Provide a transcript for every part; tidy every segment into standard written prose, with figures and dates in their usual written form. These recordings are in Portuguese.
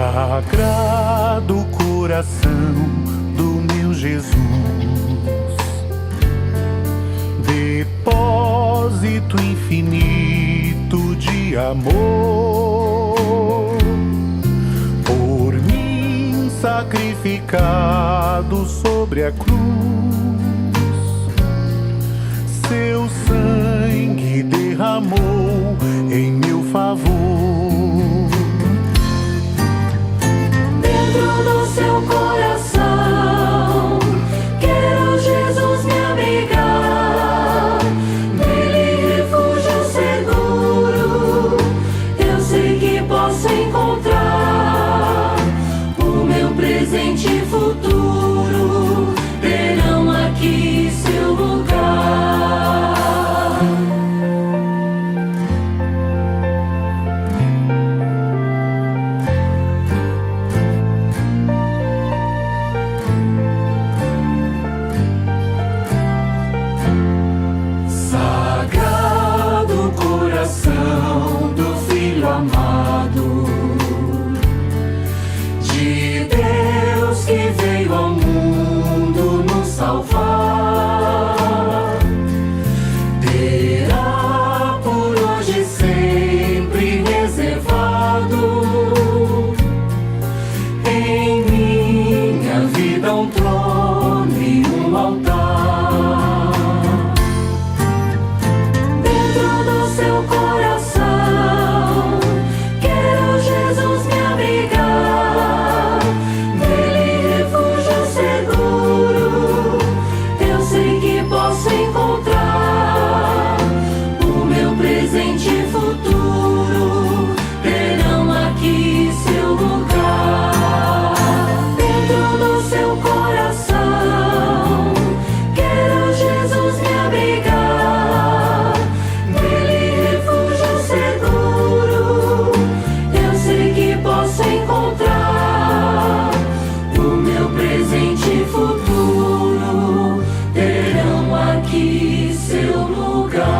Sagrado coração do meu Jesus, depósito infinito de amor, por mim sacrificado sobre a cruz, seu sangue derramou em meu favor. Dentro do seu coração, quero Jesus me abrigar, nele refúgio seguro, eu sei que posso encontrar. O meu presente e futuro terão aqui seu lugar. Do Filho amado, de Deus que veio ao mundo nos salvar, terá por hoje e sempre reservado em minha vida um trono e um altar. Dentro do seu coração, quero Jesus me abrigar, nele refúgio seguro, eu sei que posso encontrar. O meu presente e futuro terão aqui seu lugar. Dentro do seu coração, quero Jesus me abrigar, nele refúgio seguro, eu sei que posso encontrar. O meu presente e futuro terão aqui seu lugar.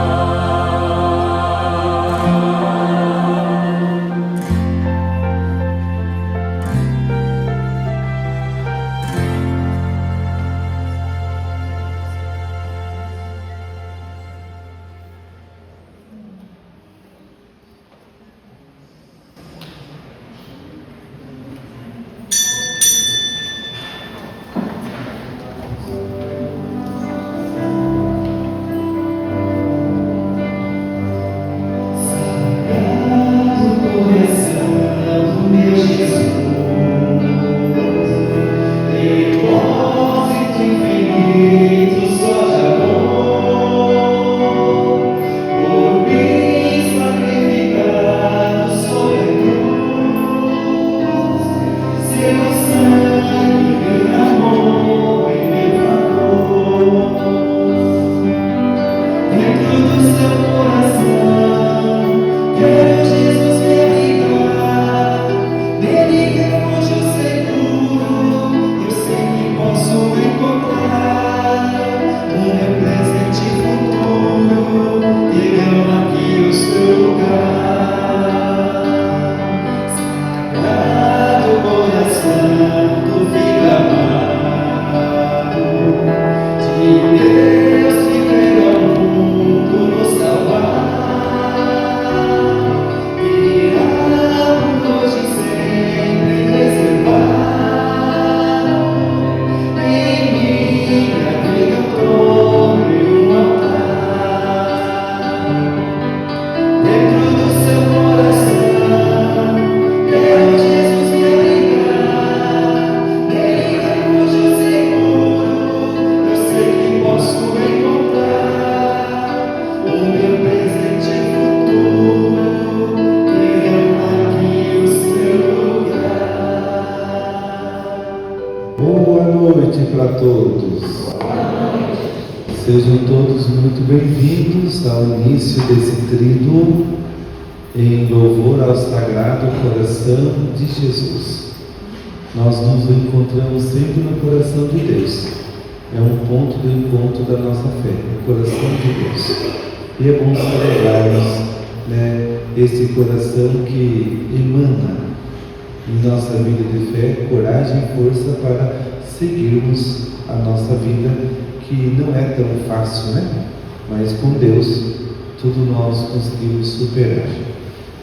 Para todos. Sejam todos muito bem-vindos ao início desse tríduo em louvor ao Sagrado Coração de Jesus. Nós nos encontramos sempre no coração de Deus. É um ponto do encontro da nossa fé, o coração de Deus. E é bom celebrarmos, esse coração que emana em nossa vida de fé, coragem e força para seguirmos a nossa vida, que não é tão fácil, né? Mas com Deus, tudo nós conseguimos superar.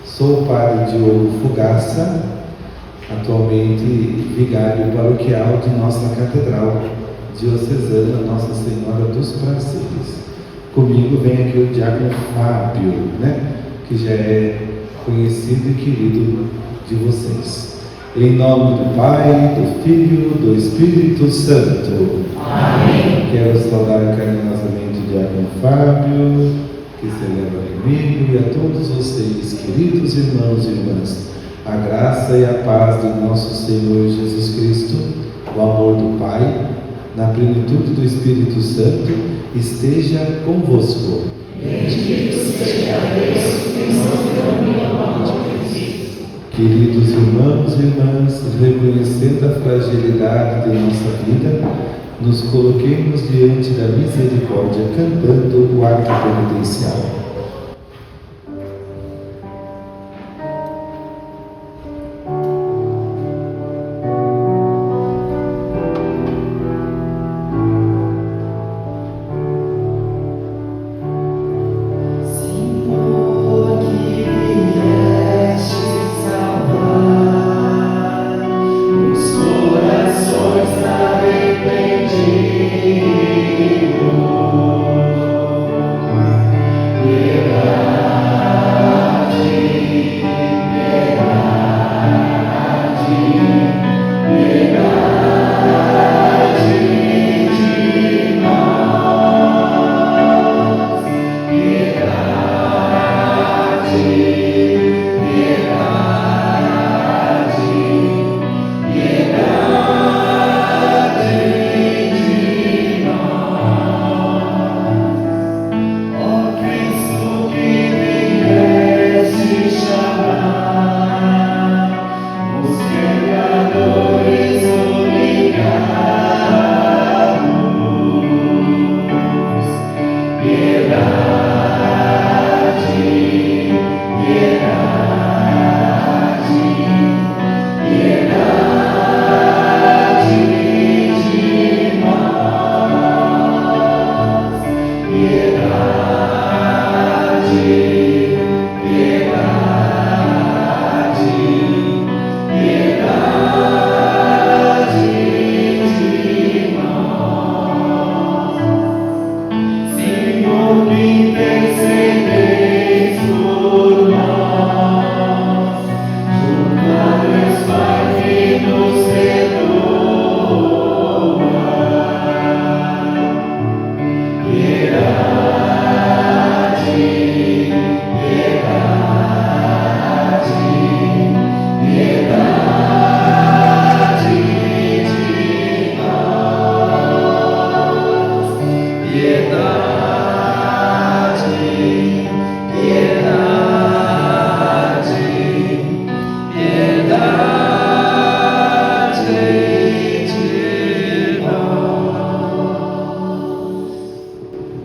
Sou o Padre Diogo Fogaça, atualmente vigário paroquial de nossa Catedral Diocesana Nossa Senhora dos Prazeres. Comigo vem aqui o Diácono Fábio, né? Que já é conhecido e querido de vocês. Em nome do Pai, do Filho, do Espírito Santo. Amém. Quero saudar carinhosamente o Diácono Fábio, que celebra comigo, e a todos vocês, queridos irmãos e irmãs. A graça e a paz de nosso Senhor Jesus Cristo, o amor do Pai, na plenitude do Espírito Santo, esteja convosco. Bendito seja Deus que nos deu o amor de Cristo. Queridos irmãos e irmãs, reconhecendo a fragilidade de nossa vida, nos coloquemos diante da misericórdia, cantando o arco penitencial.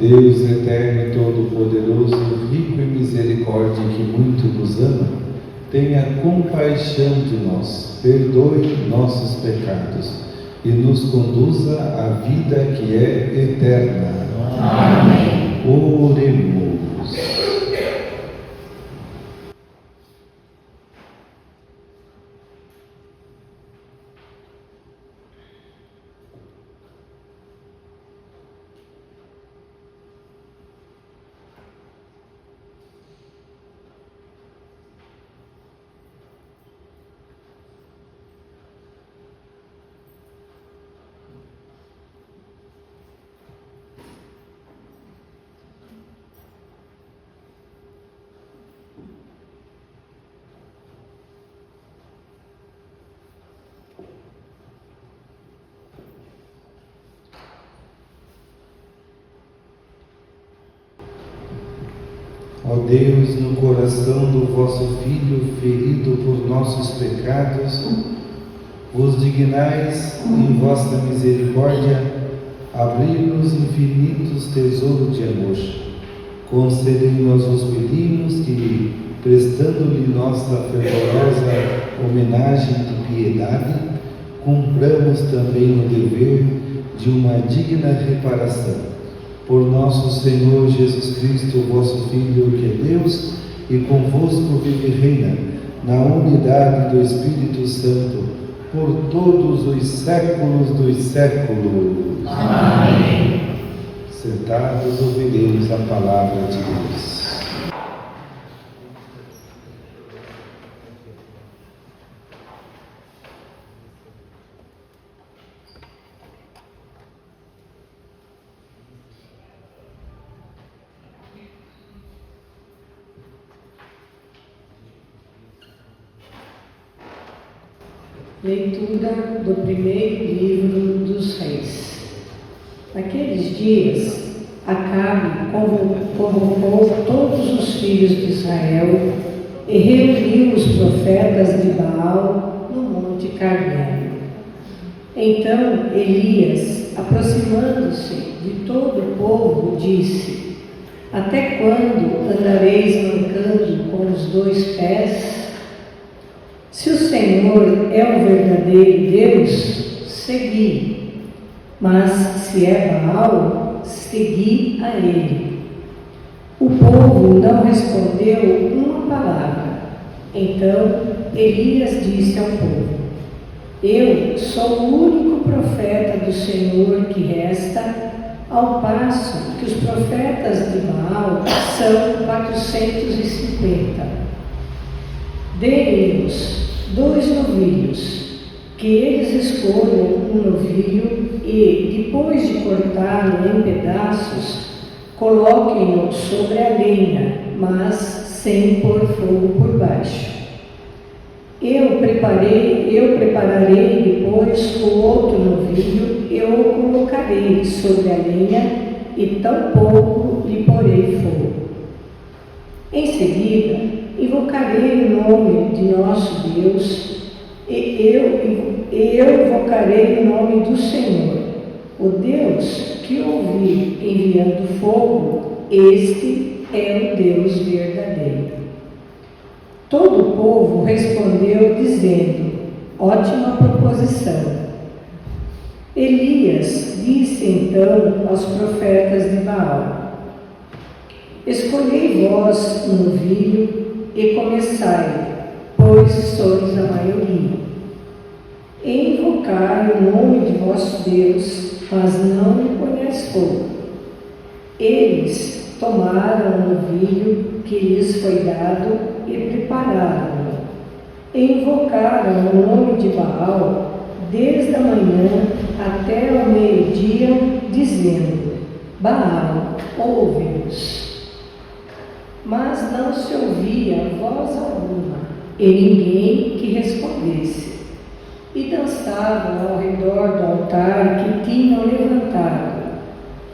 Deus eterno e todo-poderoso, rico em misericórdia, que muito nos ama, tenha compaixão de nós, perdoe nossos pecados e nos conduza à vida que é eterna. Amém. Oremos. Ó Deus, no coração do vosso Filho, ferido por nossos pecados, vos dignais, em vossa misericórdia, abrir-nos infinitos tesouros de amor. Concedei-nos os pedimos que, prestando-lhe nossa fervorosa homenagem de piedade, cumpramos também o dever de uma digna reparação. Por nosso Senhor Jesus Cristo, vosso Filho, que é Deus, e convosco vive e reina, na unidade do Espírito Santo, por todos os séculos dos séculos. Amém. Sentados, ouviremos a palavra de Deus. Leitura do primeiro livro dos Reis. Naqueles dias, Acabe convocou todos os filhos de Israel e reuniu os profetas de Baal no Monte Carmelo. Então Elias, aproximando-se de todo o povo, disse: Até quando andareis mancando com os 2 pés? Se o Senhor é o verdadeiro Deus, segui, mas se é Baal, segui a ele. O povo não respondeu uma palavra. Então Elias disse ao povo: Eu sou o único profeta do Senhor que resta, ao passo que os profetas de Baal são 450. Dê-lhes 2 novilhos, que eles escolham um novilho e, depois de cortá-lo em pedaços, coloquem-no sobre a lenha, mas sem pôr fogo por baixo. Eu prepararei depois o outro novilho e o colocarei sobre a lenha e tampouco lhe porei fogo. Em seguida, invocarei o nome de nosso Deus e eu invocarei o nome do Senhor, o Deus que ouvi enviando fogo. Este é o Deus verdadeiro. Todo o povo respondeu dizendo: Ótima proposição. Elias disse então aos profetas de Baal: Escolhei vós um novilho e começai, pois sois a maioria. E invocai o nome de vosso Deus, mas não lhe ponhais fogo. Eles tomaram o novilho que lhes foi dado e prepararam-no. E invocaram o nome de Baal desde a manhã até ao meio-dia, dizendo: Baal, ouve-nos. Mas não se ouvia voz alguma, e ninguém que respondesse. E dançavam ao redor do altar que tinham levantado.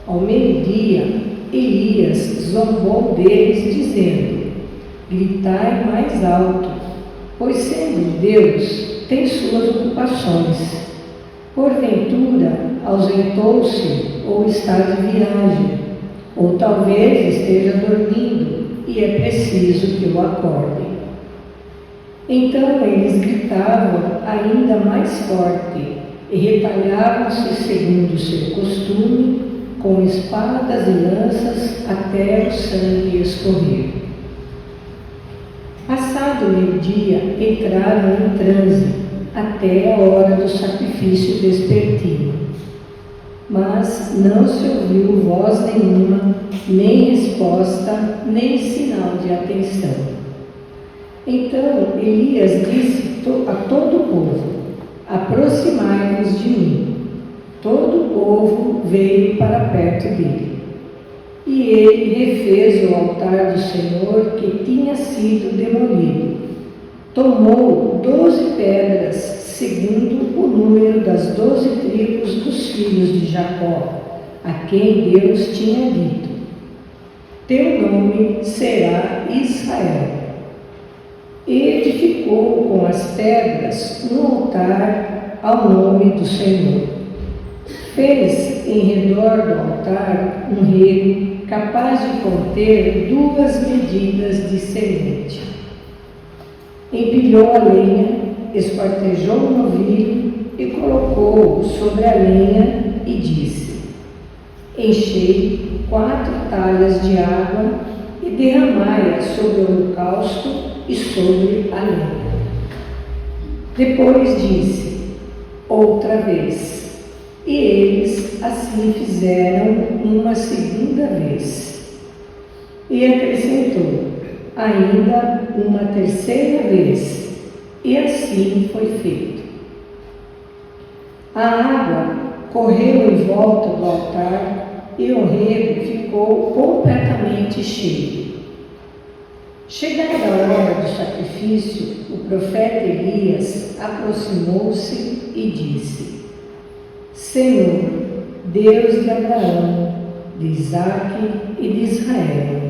Ao meio-dia, Elias zombou deles, dizendo: Gritai mais alto, pois sendo Deus, tem suas ocupações. Porventura, ausentou-se ou está de viagem, ou talvez esteja dormindo, e é preciso que o acordem. Então eles gritavam ainda mais forte e retalhavam-se segundo o seu costume, com espadas e lanças até o sangue escorrer. Passado o meio-dia, entraram em transe até a hora do sacrifício vespertino. Mas não se ouviu voz nenhuma, nem resposta, nem sinal de atenção. Então Elias disse a todo o povo: Aproximai-vos de mim. Todo o povo veio para perto dele. E ele refez o altar do Senhor que tinha sido demolido. Tomou 12 pedras, segundo o número das 12 tribos dos filhos de Jacó, a quem Deus tinha dito: Teu nome será Israel. E edificou com as pedras um altar ao nome do Senhor. Fez em redor do altar um rego capaz de conter 2 medidas de semente. Empilhou a lenha esquartejou o novilho e colocou-o sobre a lenha e disse: enchei 4 talhas de água e derramai-a sobre o holocausto e sobre a lenha. Depois disse: outra vez. E eles assim fizeram uma segunda vez. E acrescentou: ainda uma terceira vez. E assim foi feito. A água correu em volta do altar e o rego ficou completamente cheio. Chegada a hora do sacrifício, o profeta Elias aproximou-se e disse: Senhor, Deus de Abraão, de Isaque e de Israel,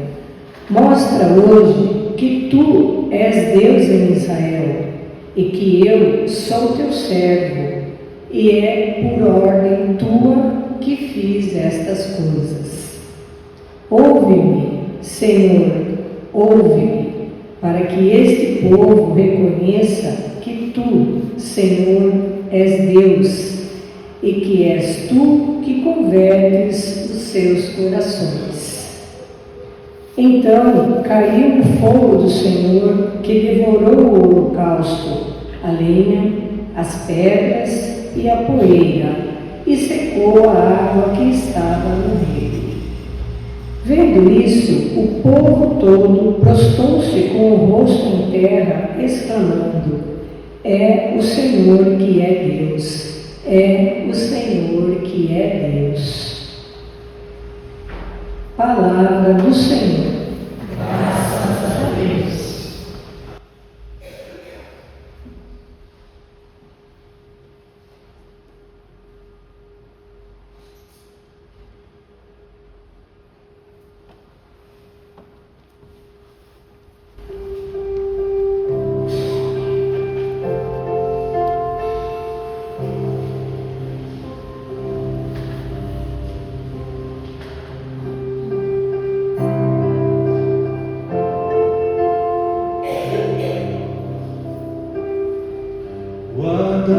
mostra hoje que tu és Deus em Israel e que eu sou teu servo, e é por ordem tua que fiz estas coisas. Ouve-me, Senhor, ouve-me, para que este povo reconheça que tu, Senhor, és Deus, e que és tu que convertes os seus corações. Então caiu o fogo do Senhor, que devorou o holocausto, a lenha, as pedras e a poeira, e secou a água que estava no rio. Vendo isso, o povo todo prostou-se com o rosto em terra, exclamando: é o Senhor que é Deus. É o Senhor que é Deus. Palavra do Senhor. Graças a Deus.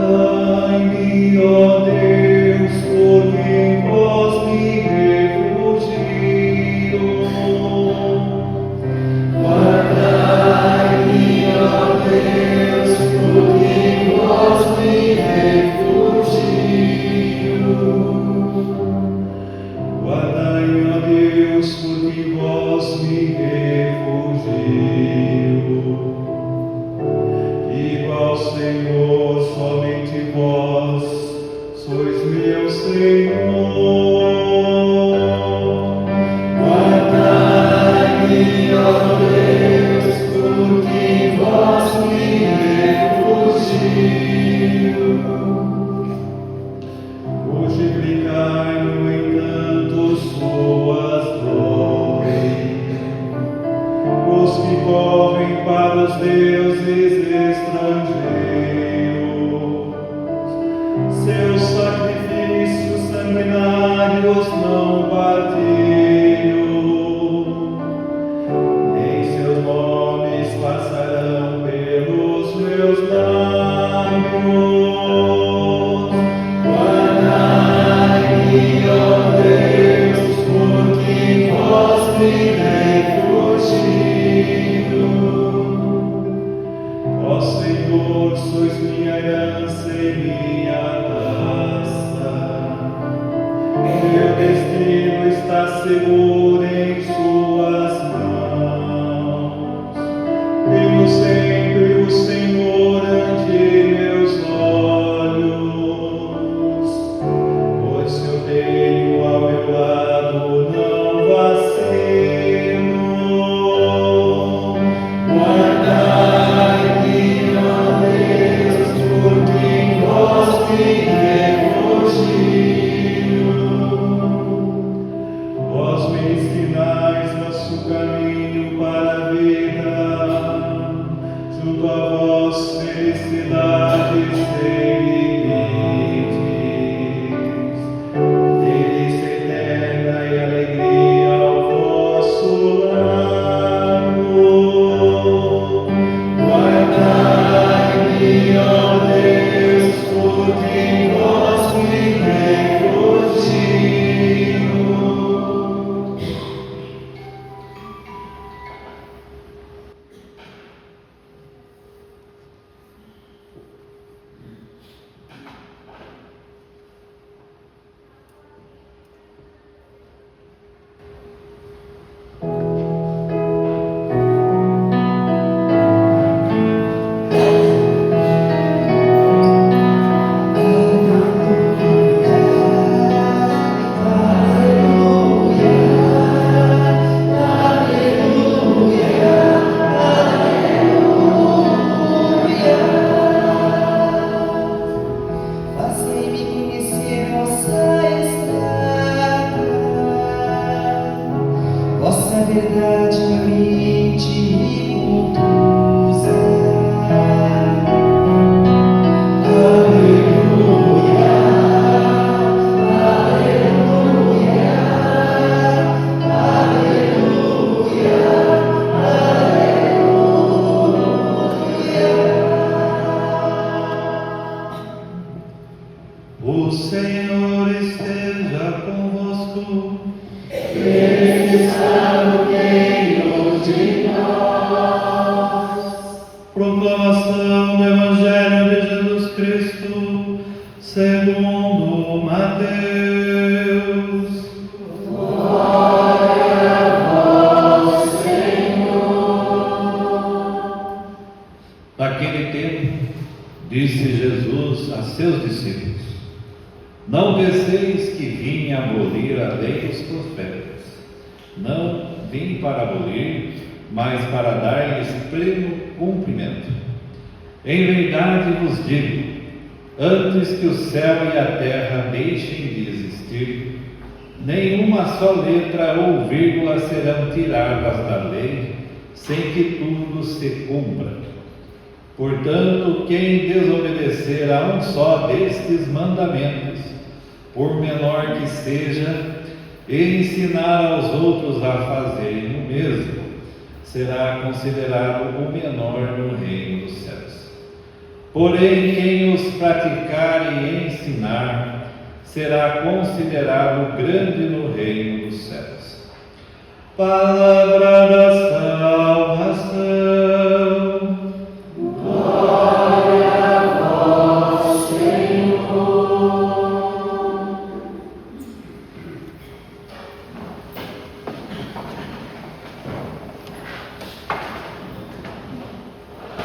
Guardai-me, ó Deus, por quem vós me refugio. Guardai-me, ó Deus, por quem vós me refugio. Guardai-me, ó Deus, por quem vós me refugio. Ó Senhor, somente vós sois meu Senhor. Guardai-me, ó Deus, por quem vós me refugio. Multiplicai, no entanto, suas dores, os que correm para os deuses estrangeiros. Seus sacrifícios sanguinários não partilho, nem seus nomes passarão pelos meus lábios. Guardai-me, ó Deus, por quem vós me refugio. Ó Senhor, sois minha herança e minha taça. Meu destino está seguro em suas mãos. Vivo sempre o Senhor ante meus olhos, pois se eu tenho ao meu lado não vacilo. Guardai-me, ó Deus, por quem vós me refugio. Vós me O Senhor esteja convosco. Ele está no meio de nós. Proclamação do Evangelho de Jesus Cristo, segundo Mateus. Glória a vós, Senhor. Naquele tempo, disse Jesus a seus discípulos: Não penseis que vim abolir a lei dos profetas. Não vim para abolir, mas para dar-lhes pleno cumprimento. Em verdade vos digo, antes que o céu e a terra deixem de existir, nenhuma só letra ou vírgula serão tiradas da lei, sem que tudo se cumpra. Portanto, quem desobedecer a um só destes mandamentos, por menor que seja, e ensinar aos outros a fazerem o mesmo, será considerado o menor no reino dos céus. Porém, quem os praticar e ensinar, será considerado grande no reino dos céus. Palavra da salvação. Glória a vós, Senhor.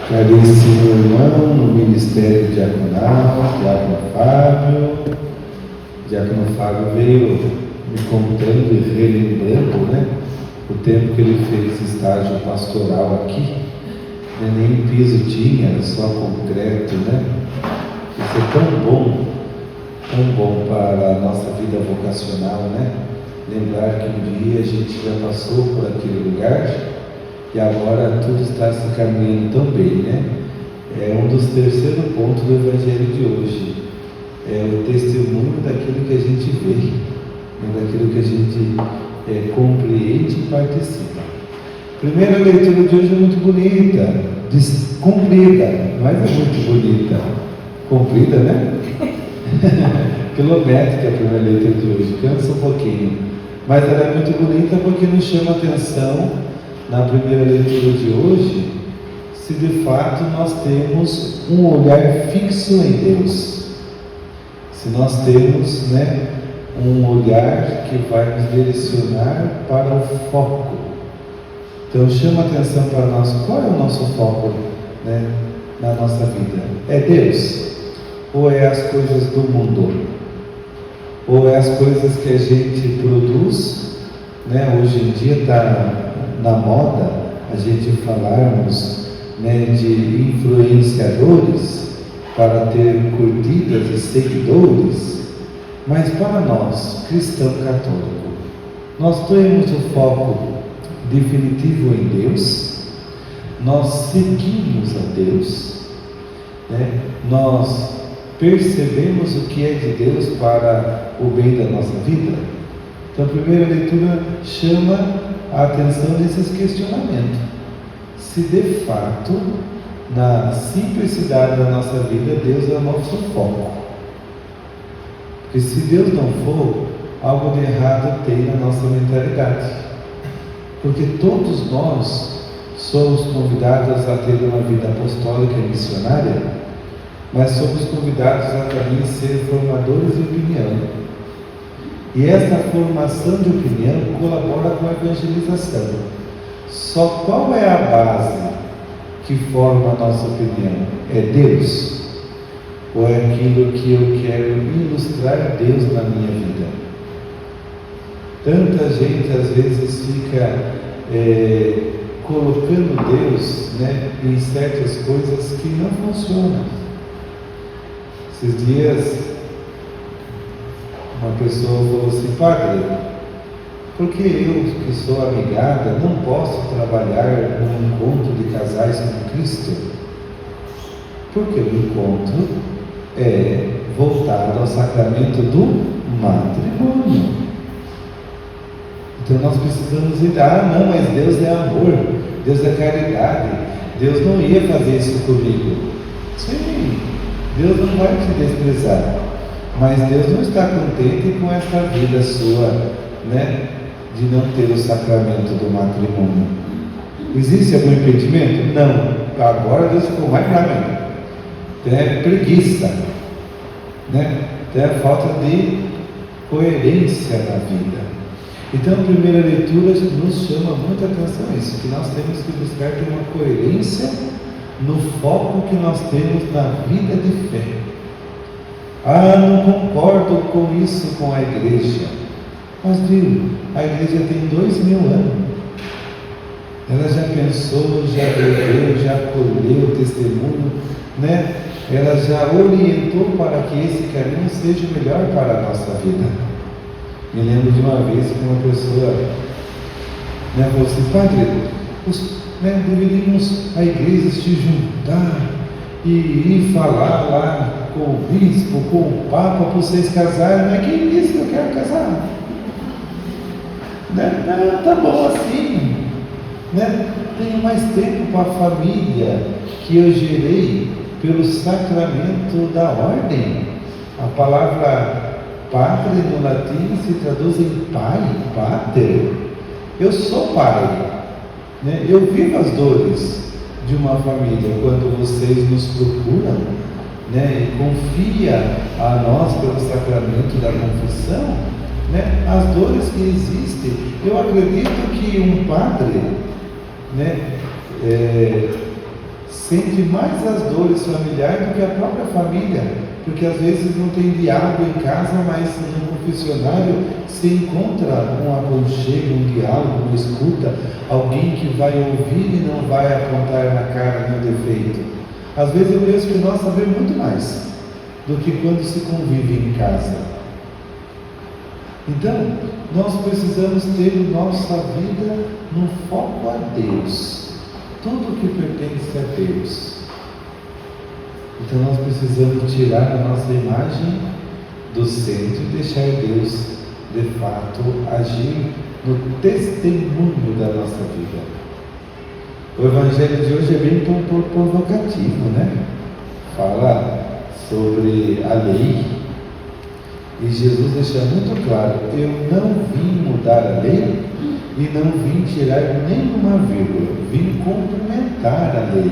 Caríssimo irmão no Ministério Diaconal, Diácono Fábio veio me contando e relembrando, o tempo que ele fez estágio pastoral aqui, nem piso tinha, era só concreto, Isso é tão bom para a nossa vida vocacional, Lembrar que um dia a gente já passou por aquele lugar e agora tudo está se caminhando tão bem, É um dos terceiros pontos do Evangelho de hoje. É o testemunho daquilo que a gente vê, daquilo que a gente compreende e participa. Primeira leitura de hoje é muito bonita, comprida, mas é muito bonita. Comprida, Quilométrica a primeira leitura de hoje, cansa um pouquinho. Mas ela é muito bonita porque nos chama a atenção, na primeira leitura de hoje, se de fato nós temos um olhar fixo em Deus. Se nós temos, um olhar que vai nos direcionar para o foco. Então chama a atenção para nós, qual é o nosso foco, na nossa vida? É Deus? Ou é as coisas do mundo? Ou é as coisas que a gente produz, Hoje em dia está na moda a gente falarmos, de influenciadores para ter curtidas e seguidores, mas para nós, cristão católico, nós temos o foco definitivo em Deus, nós seguimos a Deus, nós percebemos o que é de Deus para o bem da nossa vida. Então a primeira leitura chama a atenção desses questionamentos. Se de fato, na simplicidade da nossa vida, Deus é o nosso foco. Porque se Deus não for, algo de errado tem na nossa mentalidade. Porque todos nós somos convidados a ter uma vida apostólica e missionária, mas somos convidados a também ser formadores de opinião. E essa formação de opinião colabora com a evangelização. Só qual é a base que forma a nossa opinião? É Deus? Ou é aquilo que eu quero ilustrar Deus na minha vida? Tanta gente às vezes fica colocando Deus em certas coisas que não funcionam. Esses dias uma pessoa falou assim: Padre, porque eu que sou abnegada não posso trabalhar num encontro de casais com Cristo? Porque o encontro é voltado ao sacramento do matrimônio. Então nós precisamos ir, não, mas Deus é amor, Deus é caridade, Deus não ia fazer isso comigo. Sim, Deus não vai te desprezar, Mas Deus não está contente com essa vida sua, né, de não ter o sacramento do matrimônio. Existe algum impedimento? Não. Agora Deus ficou mais bravo. É preguiça, né? É falta de coerência na vida. Então, a primeira leitura nos chama muita atenção isso, que nós temos que buscar ter uma coerência no foco que nós temos na vida de fé. Ah, não concordo com isso com a igreja. Mas viu, a igreja tem 2000 anos. Ela já pensou, já viveu, já colheu o testemunho, né? Ela já orientou para que esse caminho seja o melhor para a nossa vida. Me lembro de uma vez que uma pessoa, né, falou assim: padre, deveríamos a igreja se juntar e ir falar lá com o bispo, com o papa, para vocês casarem. Mas quem disse que eu quero casar? Né? Não, tá bom assim, né? Tenho mais tempo para a família que eu gerei pelo sacramento da ordem. A palavra padre no latim se traduz em pai, pater. Eu sou pai, né? Eu vivo as dores de uma família quando vocês nos procuram, né? E confia a nós pelo sacramento da confissão, né? As dores que existem. Eu acredito que um padre, né, sente mais as dores familiares do que a própria família, porque às vezes não tem diálogo em casa, mas no confessionário se encontra um aconchego, um diálogo, uma escuta, alguém que vai ouvir e não vai apontar na cara nenhum defeito. Às vezes eu penso que nós sabemos muito mais do que quando se convive em casa. Então, nós precisamos ter nossa vida no foco a Deus, tudo que pertence a Deus. Então nós precisamos tirar a nossa imagem do centro e deixar Deus, de fato, agir no testemunho da nossa vida. O Evangelho de hoje é bem provocativo, né? Fala sobre a lei e Jesus deixa muito claro: eu não vim mudar a lei e não vim tirar nenhuma vírgula, vim complementar a lei,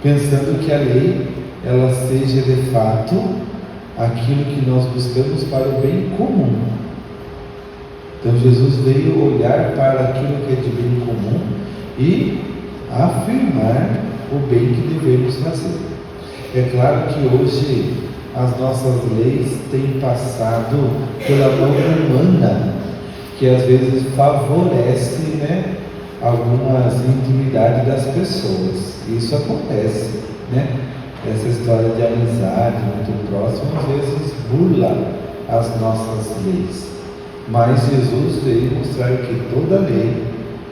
pensando que a lei ela seja de fato aquilo que nós buscamos para o bem comum. Então Jesus veio olhar para aquilo que é de bem comum e afirmar o bem que devemos fazer. É claro que hoje as nossas leis têm passado pela mão humana, que às vezes favorece, né, algumas intimidades das pessoas. Isso acontece, né? Essa história de amizade muito próxima às vezes burla as nossas leis. Mas Jesus veio mostrar que toda lei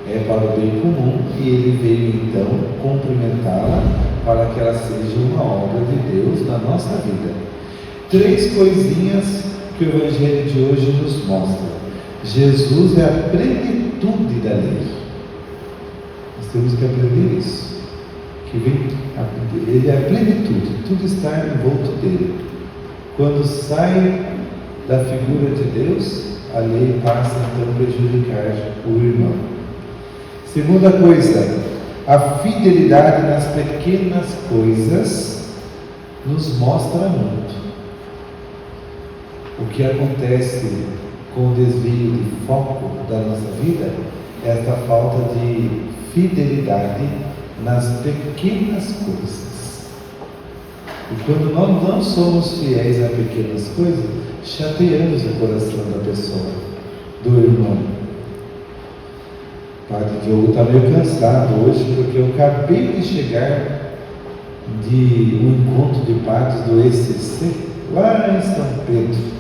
é para o bem comum e ele veio então cumprimentá-la para que ela seja uma obra de Deus na nossa vida. 3 coisinhas que o Evangelho de hoje nos mostra. Jesus é a plenitude da lei. Nós temos que aprender isso. Ele é a plenitude, tudo está envolto dele. Quando sai da figura de Deus, a lei passa então a prejudicar o irmão. Segunda coisa, a fidelidade nas pequenas coisas nos mostra muito. O que acontece com o desvio de foco da nossa vida é esta falta de fidelidade nas pequenas coisas. E quando nós não somos fiéis a pequenas coisas, chateamos o coração da pessoa, do irmão. O Padre Diogo está meio cansado hoje, porque eu acabei de chegar de um encontro de padres do ECC, lá em São Pedro.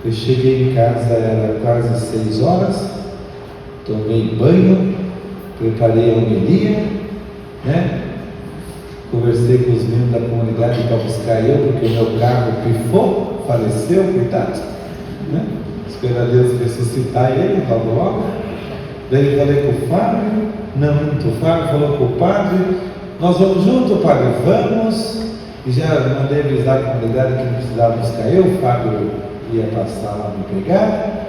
Eu cheguei em casa, era quase 6 horas, tomei banho, preparei a homilia, né? Conversei com os membros da comunidade para buscar eu, porque o meu carro pifou, faleceu, coitado, né? Espero a Deus ressuscitar ele logo. Daí falei com o Fábio, o Fábio falou com o padre: nós vamos junto, padre, vamos. E já mandei avisar a comunidade que não precisava buscar eu, o Fábio ia passar lá me pegar.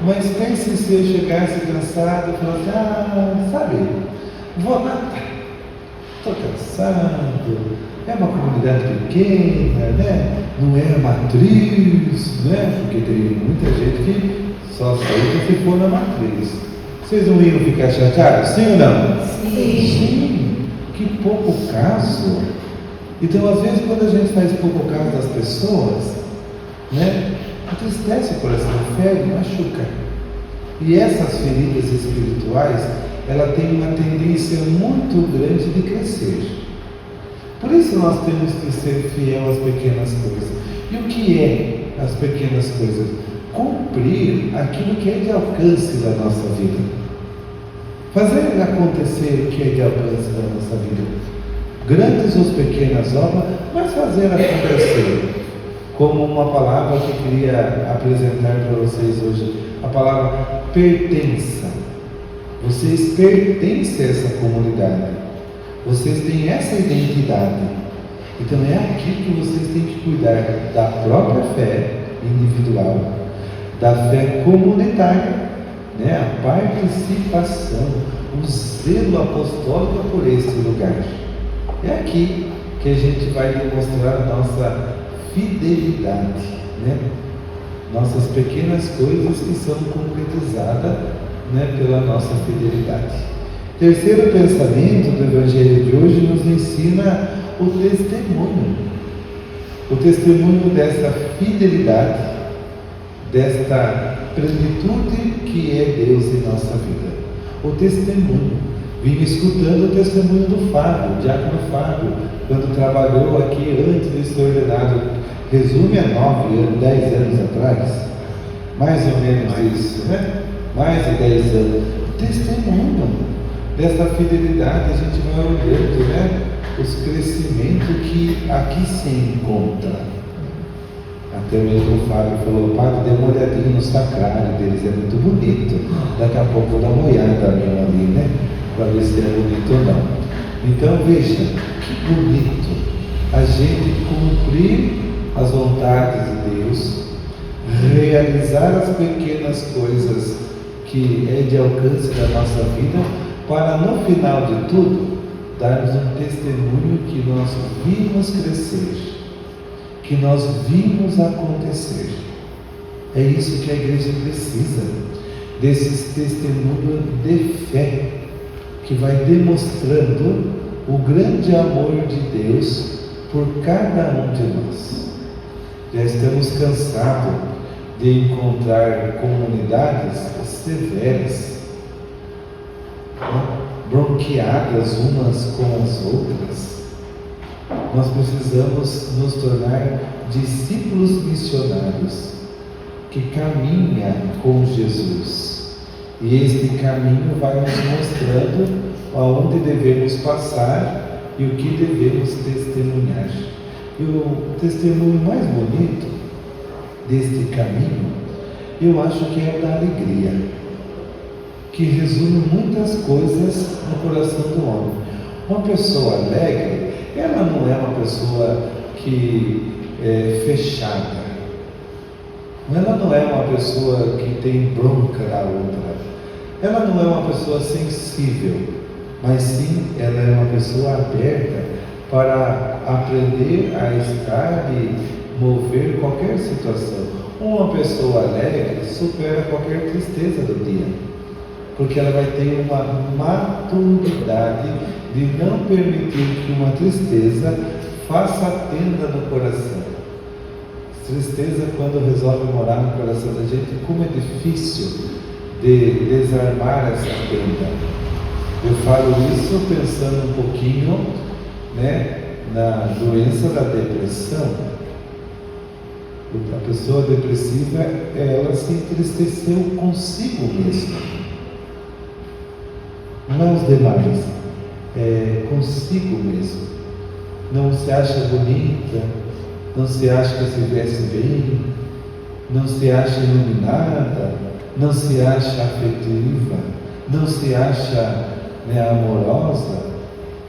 Mas pense se eu chegasse cansado e falasse, sabe, vou matar, estou cansado, é uma comunidade pequena, né? Não é a matriz, né? Porque tem muita gente que só aceita se for na matriz. Vocês não iam ficar chateados, sim ou não? Sim. Que pouco caso. Então, às vezes, quando a gente faz pouco caso das pessoas, né? Entristece o coração, fere, machuca. E essas feridas espirituais, ela tem uma tendência muito grande de crescer. Por isso nós temos que ser fiel às pequenas coisas. E o que é as pequenas coisas? Cumprir aquilo que é de alcance da nossa vida. Fazer acontecer o que é de alcance da nossa vida. Grandes ou pequenas obras, mas fazer acontecer. Como uma palavra que eu queria apresentar para vocês hoje, a palavra pertença. Vocês pertencem a essa comunidade, vocês têm essa identidade, então é aqui que vocês têm que cuidar da própria fé individual, da fé comunitária, né? A participação, o zelo apostólico por esse lugar. É aqui que a gente vai demonstrar a nossa fidelidade, né? Nossas pequenas coisas que são concretizadas, né, pela nossa fidelidade. Terceiro pensamento do Evangelho de hoje nos ensina o testemunho dessa fidelidade, desta plenitude que é Deus em nossa vida. O testemunho. Vim escutando o testemunho do Fábio, o diácono Fábio, quando trabalhou aqui antes de ser ordenado. Resume a 10 anos atrás, mais ou menos isso, né? Mais de 10 anos. Testemunho dessa fidelidade, a gente vai olhando, né? Os crescimentos que aqui se encontra. Até mesmo o Fábio falou, Padre, dê uma olhadinha no sacrário deles, é muito bonito. Daqui a pouco vou dar uma olhada mesmo ali, né? Para ver se é bonito ou não. Então veja, que bonito a gente cumprir as vontades de Deus, realizar as pequenas coisas que é de alcance da nossa vida, para no final de tudo, darmos um testemunho que nós vimos crescer, que nós vimos acontecer. É isso que a igreja precisa, desses testemunhos de fé, que vai demonstrando o grande amor de Deus por cada um de nós. Já estamos cansados de encontrar comunidades severas, né? Bronqueadas umas com as outras. Nós precisamos nos tornar discípulos missionários que caminham com Jesus. E este caminho vai nos mostrando aonde devemos passar e o que devemos testemunhar. E o testemunho mais bonito deste caminho, eu acho que é o da alegria, que resume muitas coisas no coração do homem. Uma pessoa alegre, ela não é uma pessoa que é fechada, ela não é uma pessoa que tem bronca da outra, ela não é uma pessoa sensível, mas sim ela é uma pessoa aberta para aprender a estar e mover qualquer situação. Uma pessoa alegre supera qualquer tristeza do dia, porque ela vai ter uma maturidade de não permitir que uma tristeza faça tenda no coração. Tristeza, quando resolve morar no coração da gente, como é difícil de desarmar essa tenda. Eu falo isso pensando um pouquinho, né, na doença da depressão. A pessoa depressiva, ela se entristeceu consigo mesma, não os demais, consigo mesmo. Não se acha bonita, não se acha que se veste bem, não se acha iluminada, não se acha afetiva, não se acha, né, amorosa.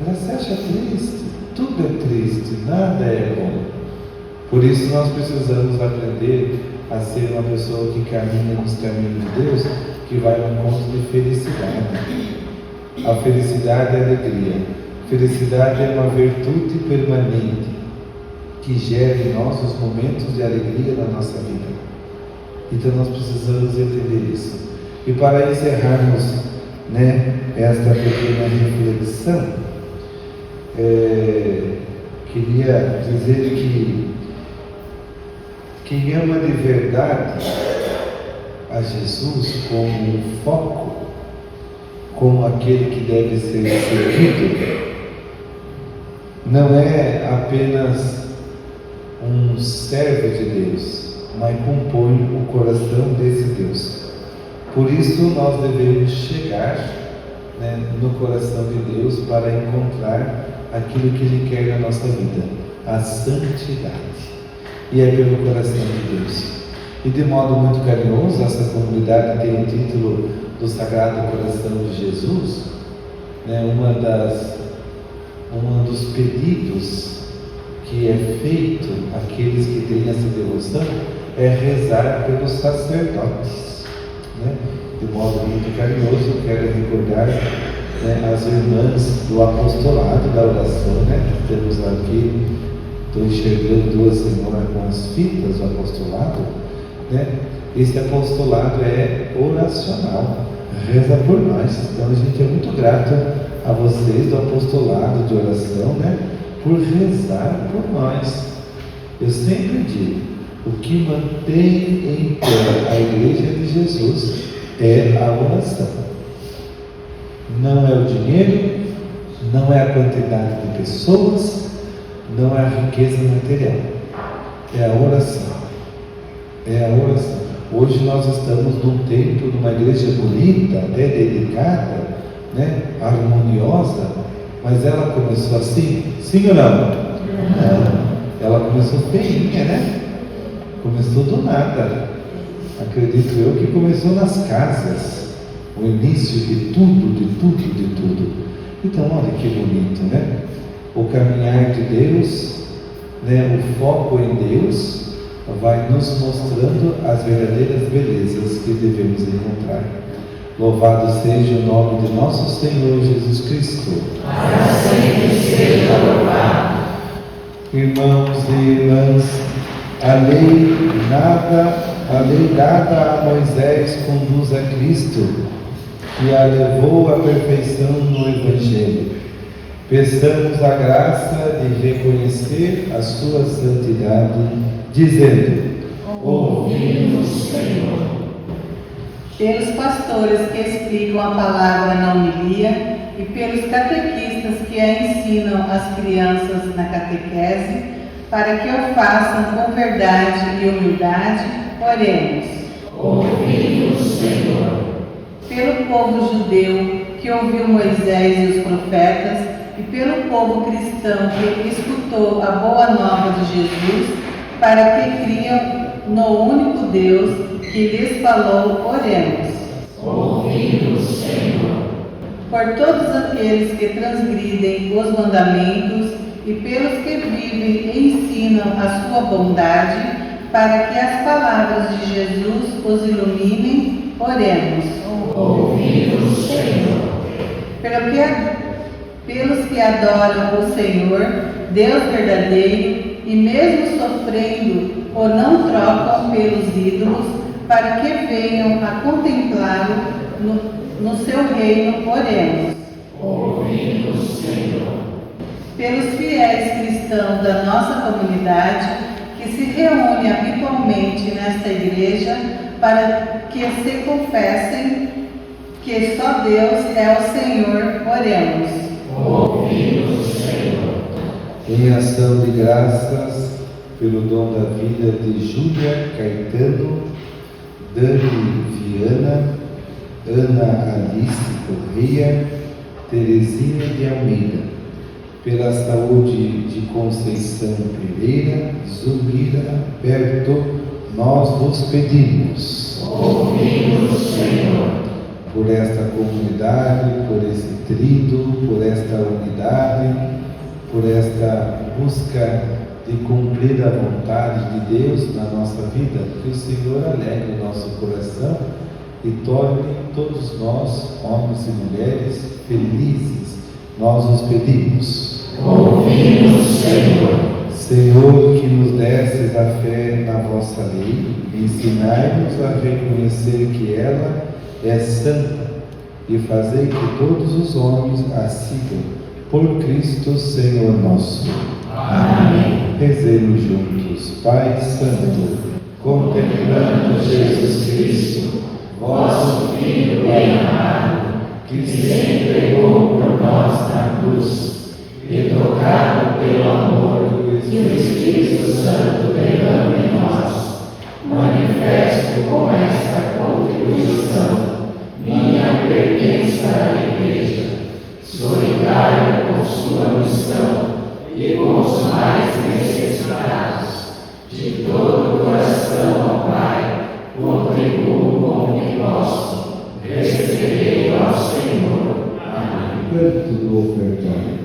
Ela se acha triste, tudo é triste, nada é bom. Por isso nós precisamos aprender a ser uma pessoa que caminha nos caminhos de Deus, que vai ao encontro de felicidade. A felicidade é alegria. Felicidade é uma virtude permanente que gera em nós os momentos de alegria na nossa vida. Então nós precisamos entender isso. E para encerrarmos, esta pequena reflexão, queria dizer que quem ama de verdade a Jesus como um foco, como aquele que deve ser seguido, não é apenas um servo de Deus, mas compõe o coração desse Deus. Por isso nós devemos chegar no coração de Deus para encontrar aquilo que Ele quer na nossa vida, a santidade. E é pelo coração de Deus. E de modo muito carinhoso, essa comunidade tem o título do Sagrado Coração de Jesus. Um dos pedidos que é feito àqueles que têm essa devoção é rezar pelos sacerdotes. De modo muito carinhoso, quero recordar as irmãs do apostolado da oração. Temos aqui, estou enxergando duas senhoras com as fitas do apostolado. Esse apostolado é oracional, reza por nós. Então a gente é muito grato a vocês do apostolado de oração, por rezar por nós. Eu sempre digo, o que mantém em pé a Igreja de Jesus é a oração. Não é o dinheiro, não é a quantidade de pessoas, não é a riqueza material, é a oração. É a oração. Hoje nós estamos num templo, numa igreja bonita, até dedicada, harmoniosa, mas ela começou assim, sim ou não? Não. Ela começou feinha, Começou do nada. Acredito eu que começou nas casas, o início de tudo, de tudo, de tudo. Então olha que bonito, O caminhar de Deus, o foco em Deus, vai nos mostrando as verdadeiras belezas que devemos encontrar. Louvado seja o nome de nosso Senhor Jesus Cristo. Para sempre seja louvado. Irmãos e irmãs, a lei dada a Moisés conduz a Cristo, que a levou à perfeição no Evangelho. Peçamos a graça de reconhecer a sua santidade, dizendo: Ouvimos, Senhor. Pelos pastores que explicam a palavra na homilia e pelos catequistas que a ensinam às crianças na catequese, para que o façam com verdade e humildade, oremos. Ouvimos, Senhor. Pelo povo judeu que ouviu Moisés e os profetas, e pelo povo cristão que escutou a boa nova de Jesus, para que criam no único Deus que lhes falou, oremos. Ouvimos, Senhor. Por todos aqueles que transgridem os mandamentos e pelos que vivem e ensinam a sua bondade, para que as palavras de Jesus os iluminem, oremos. Ouvimos, Senhor. Pelos que adoram o Senhor, Deus verdadeiro, e mesmo sofrendo, o não trocam pelos ídolos, para que venham a contemplá-lo no seu reino, oremos. Ouvimos, Senhor. Pelos fiéis cristãos da nossa comunidade, que se reúnem habitualmente nesta igreja, para que se confessem que só Deus é o Senhor, oremos. Ouvimos, Senhor. Em ação de graças pelo dom da vida de Júlia Caetano, Dani Viana, Ana Alice Correia, Terezinha de Almeida, pela saúde de Conceição Pereira, Zumira Berto, nós vos pedimos. Ouvimos, Senhor. Por esta comunidade, por esse trido, por esta unidade, por esta busca de cumprir a vontade de Deus na nossa vida, que o Senhor alegre o nosso coração e torne todos nós, homens e mulheres, felizes. Nós os pedimos. Ouvi-nos, Senhor. Senhor, que nos desses a fé na vossa lei, ensinai-nos a reconhecer que ela é santa e fazei que todos os homens a sigam. Por Cristo, Senhor nosso. Amém. Rezemos juntos. Pai Santo, Contemplando Jesus Cristo, vosso Filho bem amado, que se entregou por nós na cruz, e tocado pelo amor que o Espírito Santo derrama em nós, manifesto com esta contribuição minha pertença à Igreja, solidário com sua missão e com os mais necessitados. De todo o coração, ó Pai, contribuo com o que posso. Receberei ao Senhor. Amém. canto do ofertório.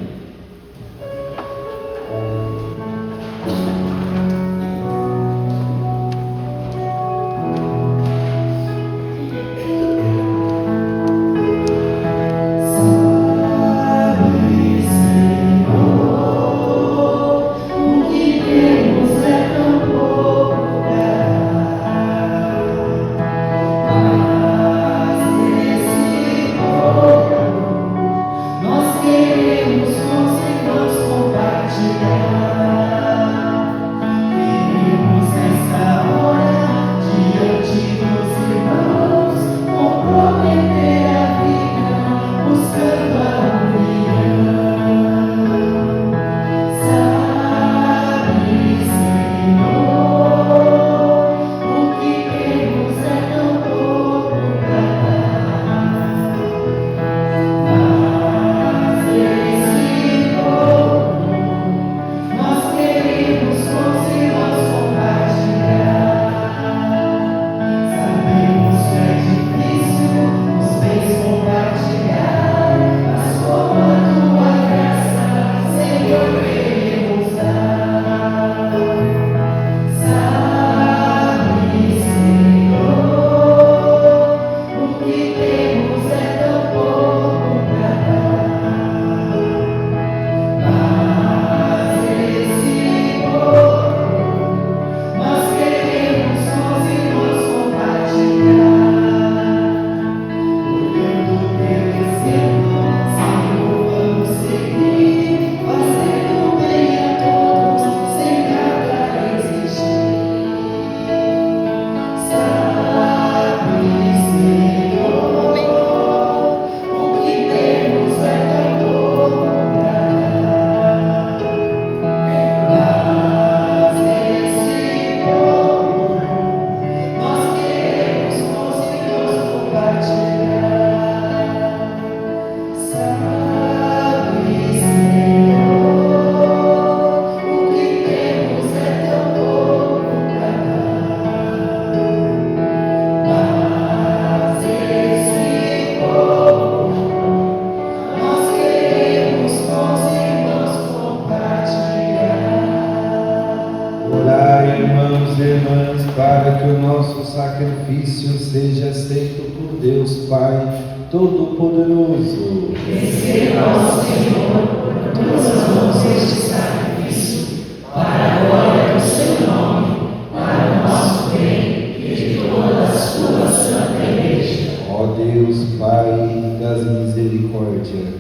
Para que o nosso sacrifício seja aceito por Deus Pai Todo-Poderoso. Receba, ó Senhor, por tuas mãos este sacrifício, para a glória do seu nome, para o nosso bem e de toda a sua santa Igreja. Ó Deus, Pai das misericórdias,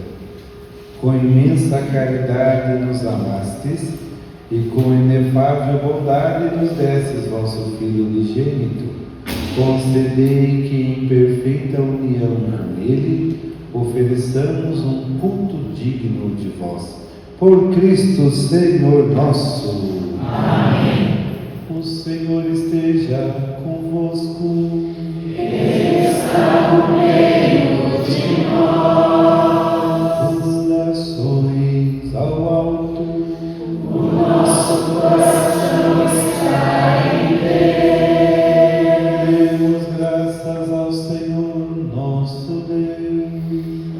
com imensa caridade nos amastes, e com inefável bondade nos destes vosso Filho unigênito, concedei que em perfeita união com Ele ofereçamos um culto digno de vós. Por Cristo Senhor nosso. Amém. O Senhor esteja convosco. Ele está no meio de nós. Orações ao alto. O nosso coração está em Deus. Demos graças ao Senhor nosso Deus.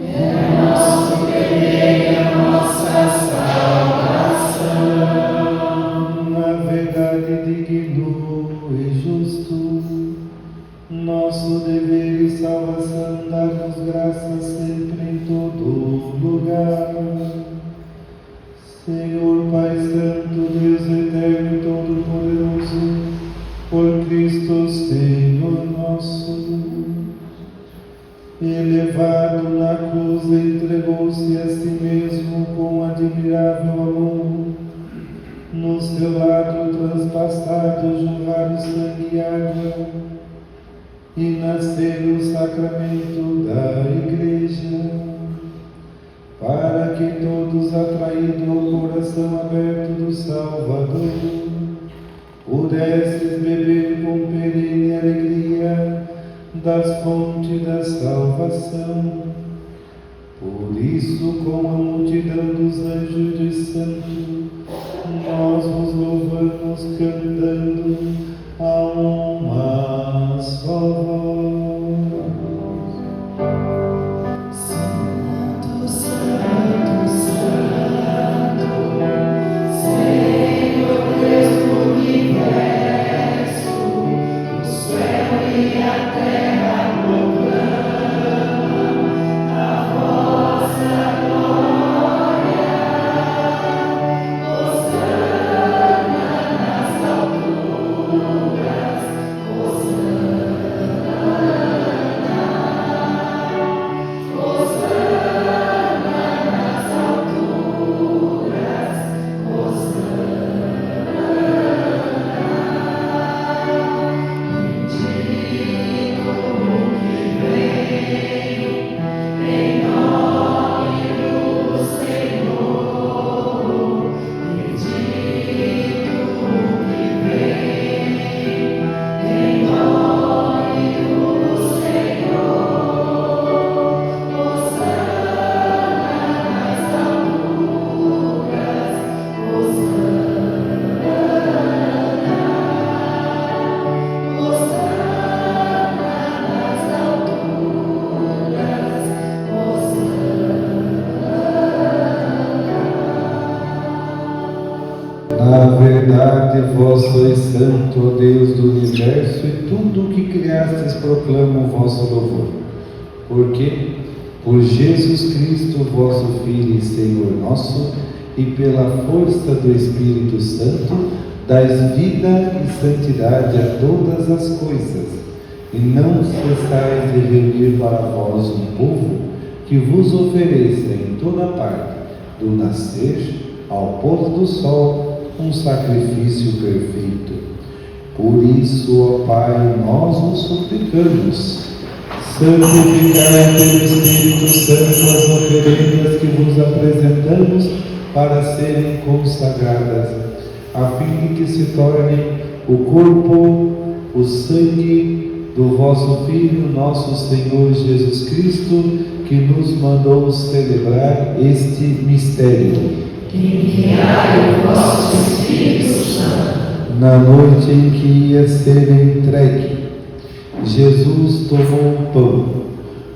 É nosso dever e a nossa salvação. verdade digno e justo, nosso dever e salvação, dar-vos graças sempre em todo lugar. Senhor Pai Santo, Deus eterno e todo-poderoso, por Cristo Senhor nosso, elevado na cruz, entregou-se a si mesmo com admirável amor. No seu lado transpassado jorraram sangue e água, e nasceu o sacramento da Igreja, para que todos, atraídos ao coração aberto do Salvador, pudesses beber com perene alegria das fontes da salvação. Por isso, com a multidão dos anjos de santo, nós vos louvamos cantando a uma só voz. Santo, Santo, Santo, Senhor Deus do universo, o céu e a terra proclamam a vossa glória. Hosana nas alturas, Hosana, Hosana nas alturas, Hosana. Bendito o que vem em nome do Senhor. Bendito o que vem em nome do Senhor. Hosana nas alturas, Hosana, Hosana nas alturas, Na verdade, vós sois santo, ó Deus do universo, e tudo o que criastes proclama o vosso louvor. Porque, por Jesus Cristo, vosso Filho e Senhor nosso, e pela força do Espírito Santo, dais vida e santidade a todas as coisas, e não cessais de reunir para vós um povo que vos ofereça em toda parte, do nascer ao pôr do sol, um sacrifício perfeito. Por isso, ó Pai, nós vos suplicamos, santificai pelo Espírito Santo as oferendas que vos apresentamos para serem consagradas, a fim de que se tornem o corpo, o sangue do vosso Filho, nosso Senhor Jesus Cristo, que nos mandou celebrar este mistério. enviai o vosso Espírito Santo. Na noite em que ia ser entregue, Jesus tomou um pão,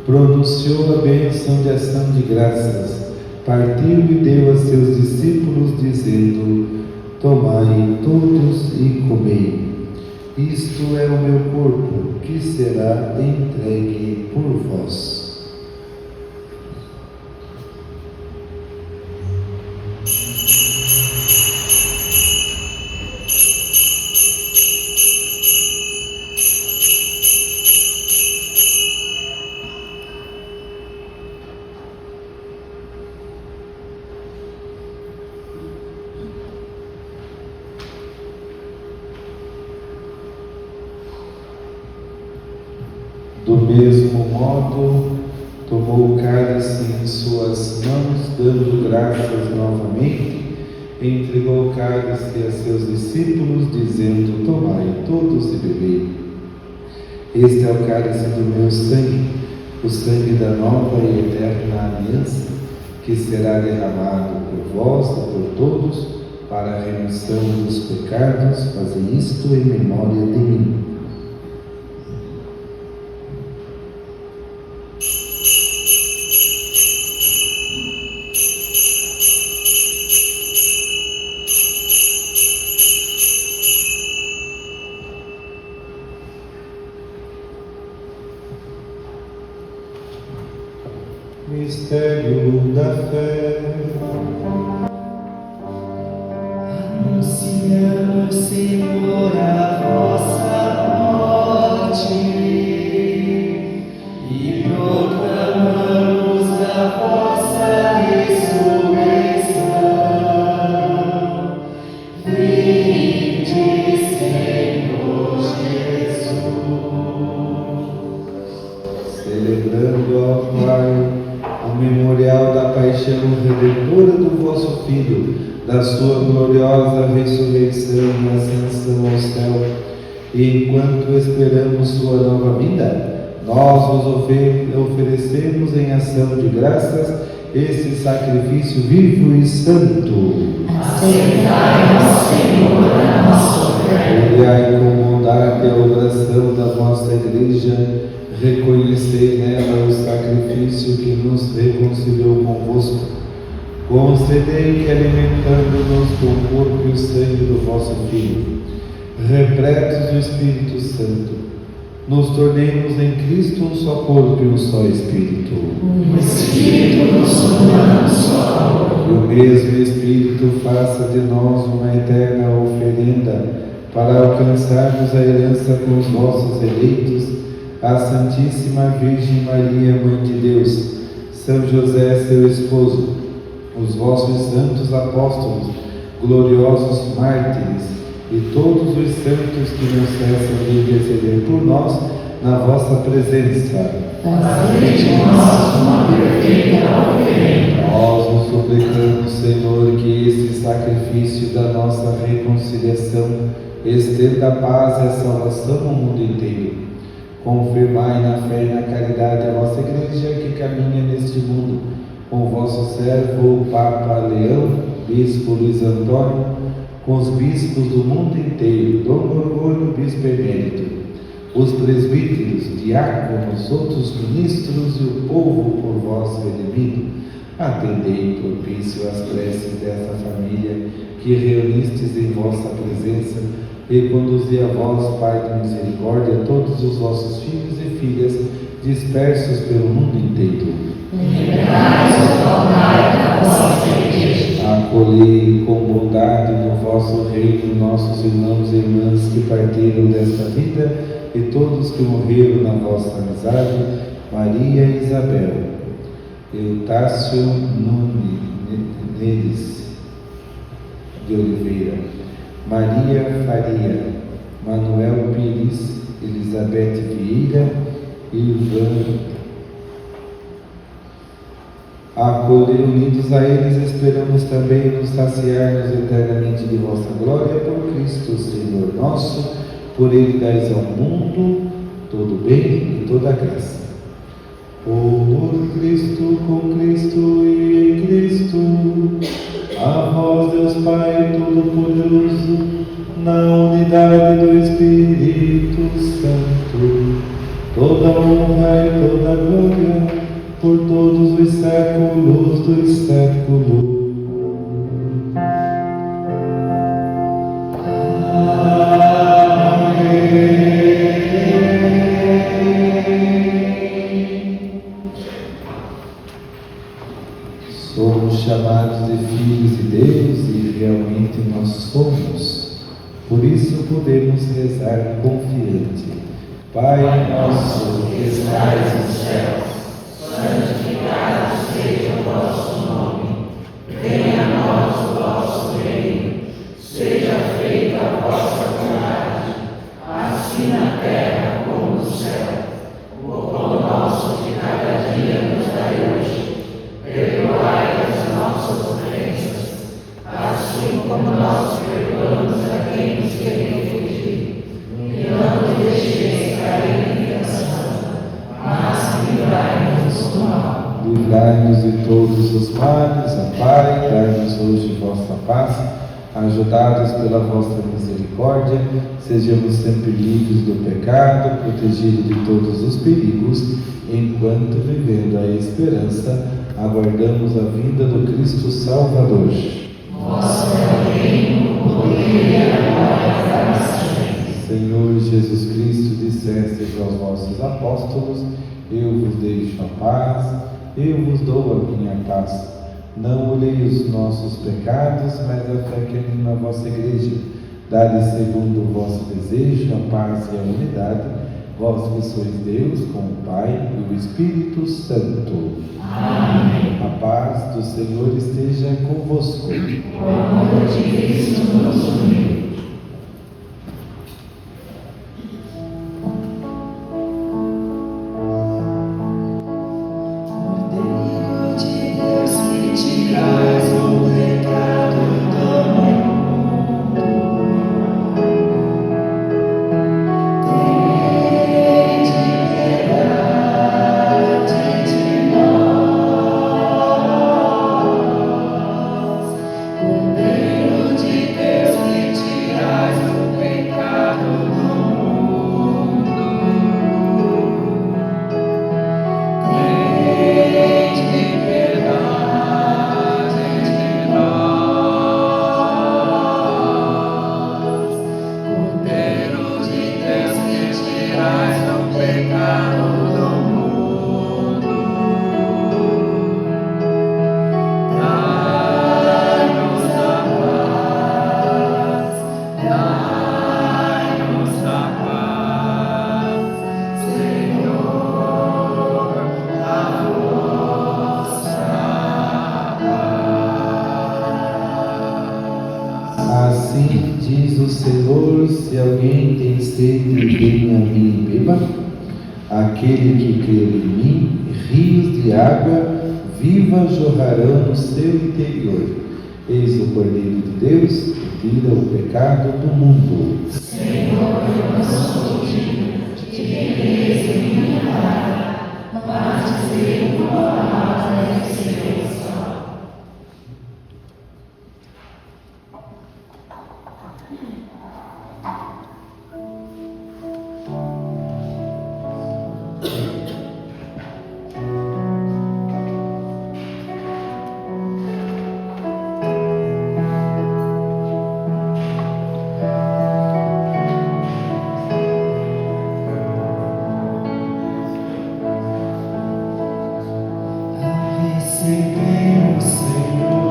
pronunciou a bênção de ação de graças, partiu e deu a seus discípulos, dizendo: tomai todos e comei. Isto é o meu corpo, que será entregue por vós. Do mesmo modo, tomou o cálice em suas mãos, dando graças novamente, entregou o cálice a seus discípulos, dizendo: tomai todos e bebei. Este é o cálice do meu sangue, o sangue da nova e eterna aliança, que será derramado por vós e por todos, para a remissão dos pecados. Fazei isto em memória de mim. mistério da fé. Anunciamos, Senhor, a vossa morte e proclamamos a vossa ressurreição. Vinde, Senhor Jesus. Celebrando, ó Pai, o memorial da paixão redentora do vosso Filho, da sua gloriosa ressurreição e ascensão ao céu, e enquanto esperamos sua nova vinda, nós vos oferecemos em ação de graças este sacrifício vivo e santo. Aceitai-nos, Senhor, a nossa oferta. Olhai com bondade a oração da vossa Igreja, reconhecei nela o sacrifício que nos reconciliou convosco. Concedei que, alimentando-nos com o corpo e o sangue do vosso Filho, repletos do Espírito Santo, nos tornemos em Cristo um só corpo e um só Espírito. O Espírito nos una num só corpo. Que o mesmo Espírito faça de nós uma eterna oferenda para alcançarmos a herança com os vossos eleitos, a Santíssima Virgem Maria, Mãe de Deus, São José, seu esposo, os vossos santos apóstolos, gloriosos mártires e todos os santos que não cessam de interceder por nós na vossa presença. Fazei de nós uma perfeita oferenda. Nós vos suplicamos, Senhor, que este sacrifício da nossa reconciliação estenda a paz e a salvação ao mundo inteiro. Confirmai na fé e na caridade a vossa Igreja que caminha neste mundo, com o vosso servo, o Papa Leão, Bispo Luiz Antônio, com os bispos do mundo inteiro, Dom Gorgônio, Bispo Emérito, os presbíteros, diáconos, outros ministros e o povo por vós redimido. Atendei propício às preces dessa família que reunistes em vossa presença e conduzi a vós, Pai de misericórdia, todos os vossos filhos e filhas dispersos pelo mundo inteiro. Acolhei com bondade no vosso reino nossos irmãos e irmãs que partiram desta vida e todos que morreram na vossa amizade, Maria e Isabel, Eutácio Nunes de Oliveira, Maria Faria, Manuel Pires, Elizabeth Vieira e Ivan. Acolher unidos a eles, esperamos também nos saciar-nos eternamente de vossa glória por Cristo, Senhor nosso. Por ele dais ao mundo todo bem e toda graça. Por Cristo, com Cristo e em Cristo, a vós, Deus Pai Todo-Poderoso, na unidade do Espírito Santo, toda honra e toda glória, por todos os séculos dos séculos. Somos chamados de filhos de Deus e realmente nós somos. Por isso podemos rezar confiante. Pai nosso que estais nos céus, santificado seja o vosso nome. Venha a nós o vosso reino. Seja feita a vossa vontade, assim na terra como no céu. O pão nosso de cada dia nos dai hoje. Perdoai as nossas ofensas, assim como nós perdoamos a quem nos tem ofendido. E não nos deixeis cair em tentação, mas livrai-nos do mal. Livrai-nos de todos os males, ó Pai, dai-nos hoje vossa paz. Ajudados pela vossa misericórdia, sejamos sempre livres do pecado, protegidos de todos os perigos, enquanto vivendo a esperança, aguardamos a vinda do Cristo Salvador. Vosso é o reino, o poder e a glória para sempre. Senhor Jesus Cristo, dissestes aos vossos apóstolos: eu vos deixo a paz, eu vos dou a minha paz. Não olhei os nossos pecados, mas a fé que anima a vossa igreja. Dá-lhe segundo o vosso desejo a paz e a unidade, vós que sois Deus, com o Pai e o Espírito Santo. Amém. A paz do Senhor esteja convosco. O amor de Cristo nos uniu. Assim diz o Senhor: se alguém tem sede, venha a mim e beba. Aquele que crê em mim, rios de água viva jorrarão no seu interior. Eis o Cordeiro de Deus que tira o pecado do mundo. Senhor, eu não sou digno de entres em minha casa, mas dizer uma palavra e serei salvo. Recebemos, Senhor,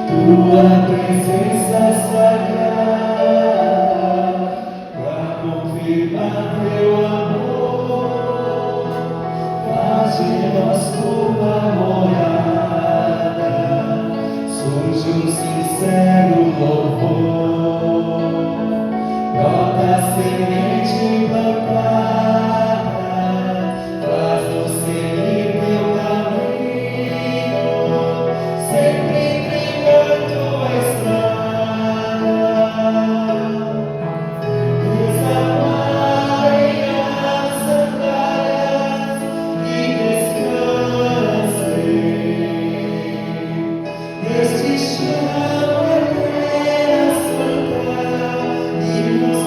tua presença sagrada, para confirmar teu amor, faz de nós tua morada, surge um sincero louvor, brota a semente plantada, faz-nos seguir teu caminho, sempre trilhando a estrada. Desamarem as sandálias e descansem neste chão eterno santa e nos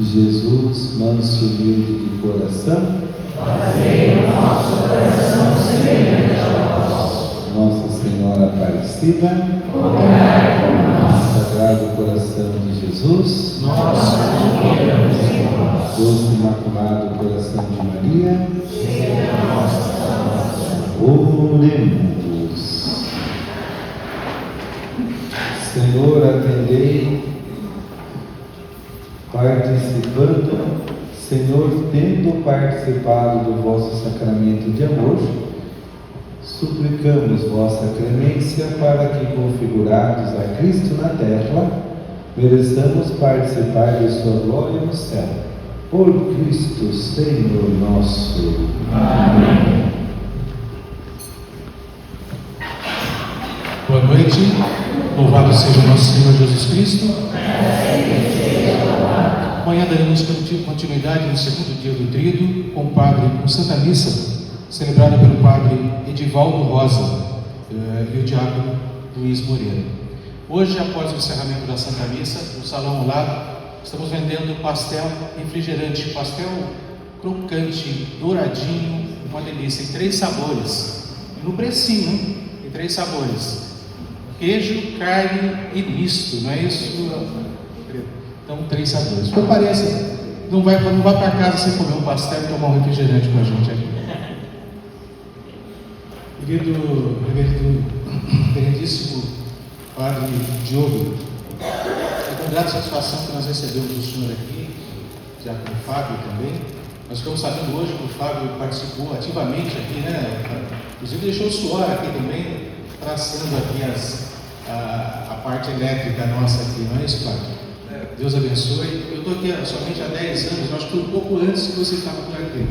Jesus, manso e humilde de coração, fazei o nosso coração semelhante ao vosso. Nossa Senhora Aparecida, Rogai por nós. Sagrado Coração de Jesus, Nossa Senhora dos Irmãos, Doce Imaculado Coração de Maria, seja a nossa salvação. oremos. Senhor, atendei, participando, Senhor, tendo participado do vosso sacramento de amor, suplicamos vossa clemência para que, configurados a Cristo na terra, mereçamos participar de sua glória no céu. Por Cristo, Senhor nosso. Amém. Boa noite, louvado seja o nosso Senhor Jesus Cristo. Amanhã daremos continuidade no segundo dia do Tríduo com o Padre, com Santa Missa, celebrada pelo Padre Edivaldo Rosa e o Diácono Luiz Moreira. Hoje, após o encerramento da Santa Missa, no salão ao lado, estamos vendendo pastel refrigerante, pastel crocante, douradinho, uma delícia, em 3 sabores, e no precinho, hein? Em 3 sabores. Queijo, carne e misto, não é isso? Então, 3 sabores. Compareça, não vai para casa sem comer um pastel e tomar um refrigerante com a gente aqui. Reverendíssimo Padre Diogo, é com grande satisfação que nós recebemos o senhor aqui, já com o Fábio também. Nós ficamos sabendo hoje que o Fábio participou ativamente aqui, né? Inclusive deixou o suor aqui também, traçando aqui a parte elétrica nossa aqui, não é isso, Fábio? Deus abençoe. Eu estou aqui somente há 10 anos, acho que foi um pouco antes que você estava por aqui.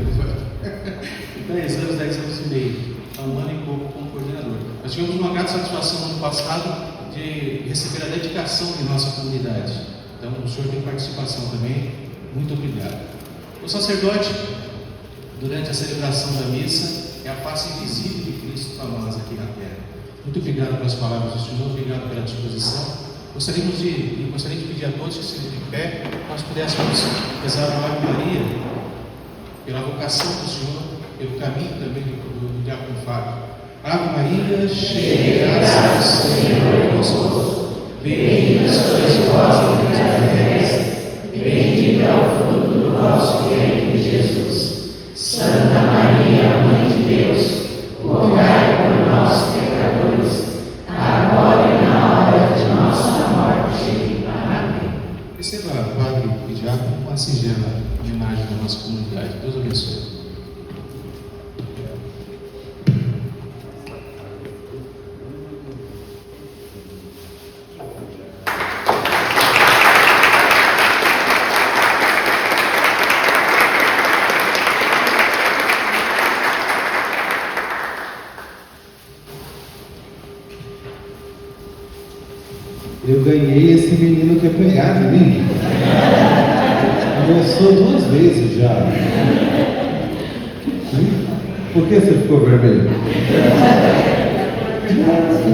10 anos e meio, há 1 ano e pouco como coordenador. Nós tivemos uma grande satisfação no ano passado de receber a dedicação de nossa comunidade. Então, o senhor tem participação também. Muito obrigado. O sacerdote, durante a celebração da missa, é a face invisível de Cristo para nós aqui na terra. Muito obrigado pelas palavras do Senhor, obrigado pela disposição. Gostaria de pedir a todos que se de pé, nós pudéssemos rezar a Ave Maria, pela vocação do Senhor, pelo caminho também do Diácono Fábio. Ave Maria, cheia de graça, o Senhor é convosco. Bendita sois vós entre as mulheres, bendito é o fruto do vosso ventre, Jesus. Santa Maria, Mãe de Deus, rogai por nós, pecadores, agora e na hora de nossa morte. Amém. Receba, Padre e Diácono, uma singela homenagem da nossa comunidade. Deus abençoe. Eu ganhei esse menino que é pregado em mim. Começou 2 vezes já. Por que você ficou vermelho?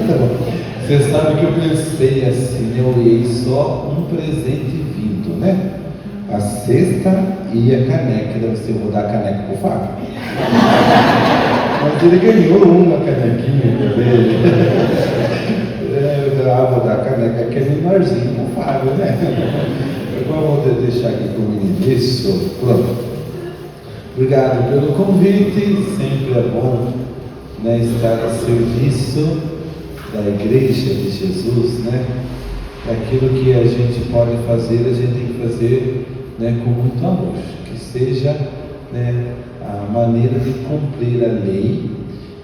Tá bom. Você sabe que eu pensei assim, eu olhei só um presente vindo, né? A cesta e a caneca. Deve ser, eu vou dar a caneca pro Fábio. Mas ele ganhou uma canequinha dele. Vou dar a caneca que é menorzinho, não Fábio, né? Agora vou deixar aqui com o menino. Isso, pronto. Obrigado pelo convite. Sempre é bom, né, estar a serviço da Igreja de Jesus, né? Aquilo que a gente pode fazer, a gente tem que fazer, né, com muito amor. Que seja, né, a maneira de cumprir a lei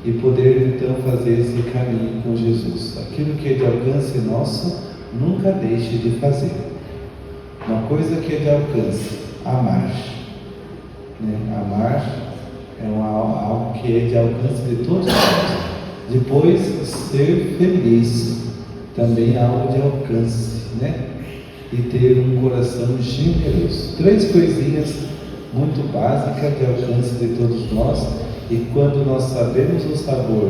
e poder então fazer esse caminho com Jesus. Aquilo que é de alcance nosso, nunca deixe de fazer. Uma coisa que é de alcance, amar. Né? Amar é algo que é de alcance de todos nós. Depois, ser feliz, também é algo de alcance, né? E ter um coração generoso. 3 coisinhas muito básicas de alcance de todos nós. E quando nós sabemos o sabor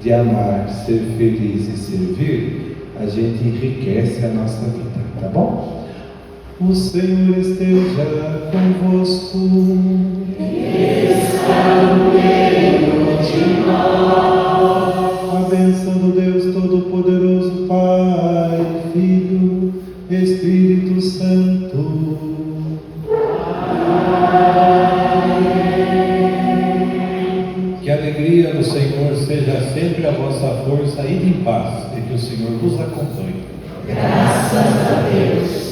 de amar, ser feliz e servir, a gente enriquece a nossa vida, tá bom? O Senhor esteja convosco. Está no meio de nós. A bênção do Deus Todo-Poderoso, Pai, Filho, Espírito Santo. Que a alegria do Senhor seja sempre a vossa força e em paz, e que o Senhor vos acompanhe. Graças a Deus.